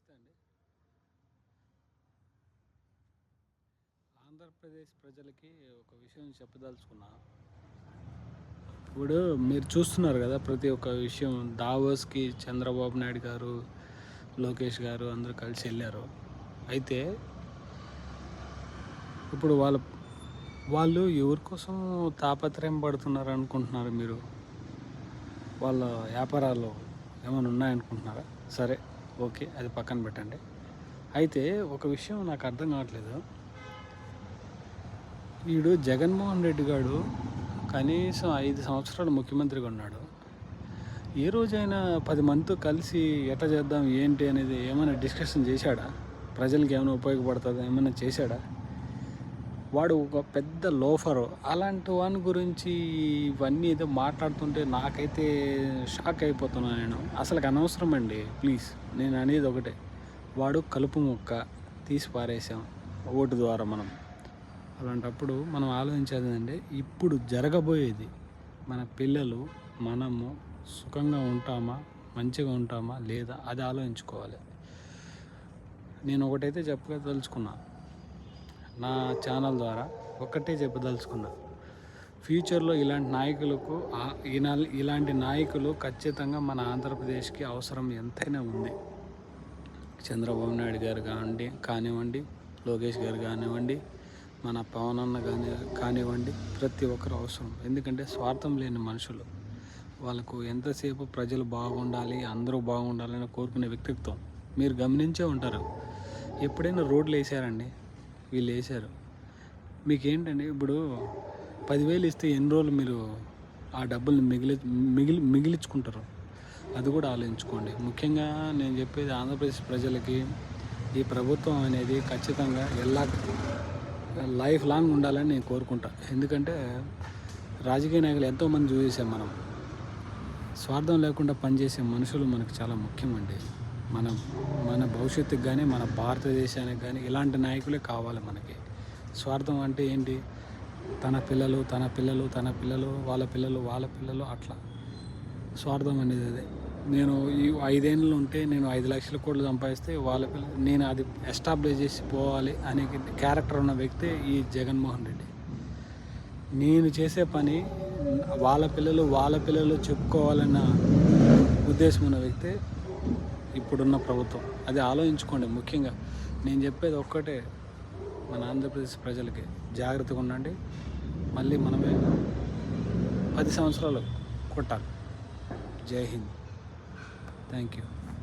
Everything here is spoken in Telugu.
నమస్తే అండి. ఆంధ్రప్రదేశ్ ప్రజలకి ఒక విషయం చెప్పదలుచుకున్నా. ఇప్పుడు మీరు చూస్తున్నారు కదా, ప్రతి ఒక్క విషయం దావోస్కి చంద్రబాబు నాయుడు గారు, లోకేష్ గారు అందరూ కలిసి వెళ్ళారు. అయితే ఇప్పుడు వాళ్ళు ఎవరి కోసం తాపత్రయం పడుతున్నారు అనుకుంటున్నారు మీరు? వాళ్ళ వ్యాపారాలు ఏమైనా ఉన్నాయనుకుంటున్నారా? సరే, ఓకే, అది పక్కన పెట్టండి. అయితే ఒక విషయం నాకు అర్థం కావట్లేదు. వీడు జగన్మోహన్ రెడ్డి గారు కనీసం 5 సంవత్సరాలు ముఖ్యమంత్రిగా ఉన్నాడు. ఏ రోజైనా 10 మందితో కలిసి ఎట్లా చేద్దాం ఏంటి అనేది ఏమైనా డిస్కషన్ చేశాడా? ప్రజలకి ఏమైనా ఉపయోగపడుతుందా ఏమైనా చేశాడా? వాడు ఒక పెద్ద లోఫరు. అలాంటి వాని గురించి ఇవన్నీ ఏదో మాట్లాడుతుంటే నాకైతే షాక్ అయిపోతున్నాను నేను. అసలు అనవసరం అండి. ప్లీజ్, నేను అనేది ఒకటే, వాడు కలుపు మొక్క తీసి పారేసాం ఓటు ద్వారా మనం. అలాంటప్పుడు మనం ఆలోచించేది ఏంటంటే, ఇప్పుడు జరగబోయేది మన పిల్లలు మనము సుఖంగా ఉంటామా, మంచిగా ఉంటామా లేదా, అది ఆలోచించుకోవాలి. నేను ఒకటైతే చెప్పదలుచుకున్నా, నా ఛానల్ ద్వారా ఒక్కటే చెప్పదలుచుకున్నా, ఫ్యూచర్లో ఇలాంటి నాయకులు ఖచ్చితంగా మన ఆంధ్రప్రదేశ్కి అవసరం ఎంతైనా ఉంది. చంద్రబాబు నాయుడు గారు కానివ్వండి, లోకేష్ గారు కానివ్వండి, మన పవన్ అన్న కానివ్వండి, ప్రతి ఒక్కరు అవసరం. ఎందుకంటే స్వార్థం లేని మనుషులు. వాళ్ళకు ఎంతసేపు ప్రజలు బాగుండాలి, అందరూ బాగుండాలని కోరుకునే వ్యక్తిత్వం. మీరు గమనించే ఉంటారు. ఎప్పుడైనా రోడ్లు వేసారండి? వీళ్ళు వేసారు. మీకేంటండి, ఇప్పుడు 10,000 ఇస్తే ఎన్ని రోజులు మీరు ఆ డబ్బుల్ని మిగిలించుకుంటారు? అది కూడా ఆలోచించుకోండి. ముఖ్యంగా నేను చెప్పేది ఆంధ్రప్రదేశ్ ప్రజలకి, ఈ ప్రభుత్వం అనేది ఖచ్చితంగా లైఫ్ లాంగ్ ఉండాలని నేను కోరుకుంటా. ఎందుకంటే రాజకీయ నాయకులు ఎంతోమంది చూసేసాం మనం. స్వార్థం లేకుండా పనిచేసే మనుషులు మనకు చాలా ముఖ్యమండి. మన భవిష్యత్తుకి కానీ, మన భారతదేశానికి కానీ ఇలాంటి నాయకులే కావాలి మనకి. స్వార్థం అంటే ఏంటి? తన పిల్లలు వాళ్ళ పిల్లలు అట్లా స్వార్థం అనేది అదే. నేను ఈ 5 ఏళ్ళు ఉంటే నేను 5 లక్షల కోట్లు సంపాదిస్తే నేను అది ఎస్టాబ్లిష్ చేసి పోవాలి అనే క్యారెక్టర్ ఉన్న వ్యక్తే ఈ జగన్మోహన్ రెడ్డి. నేను చేసే పని వాళ్ళ పిల్లలు చెప్పుకోవాలన్న ఉద్దేశం ఉన్న వ్యక్తే ఇప్పుడున్న ప్రభుత్వం. అది ఆలోచించుకోండి. ముఖ్యంగా నేను చెప్పేది ఒక్కటే, మన ఆంధ్రప్రదేశ్ ప్రజలకి జాగ్రత్తగా ఉండండి. మళ్ళీ మనమే 10 సంవత్సరాలు కొట్టాలి. జై హింద్. Thank you.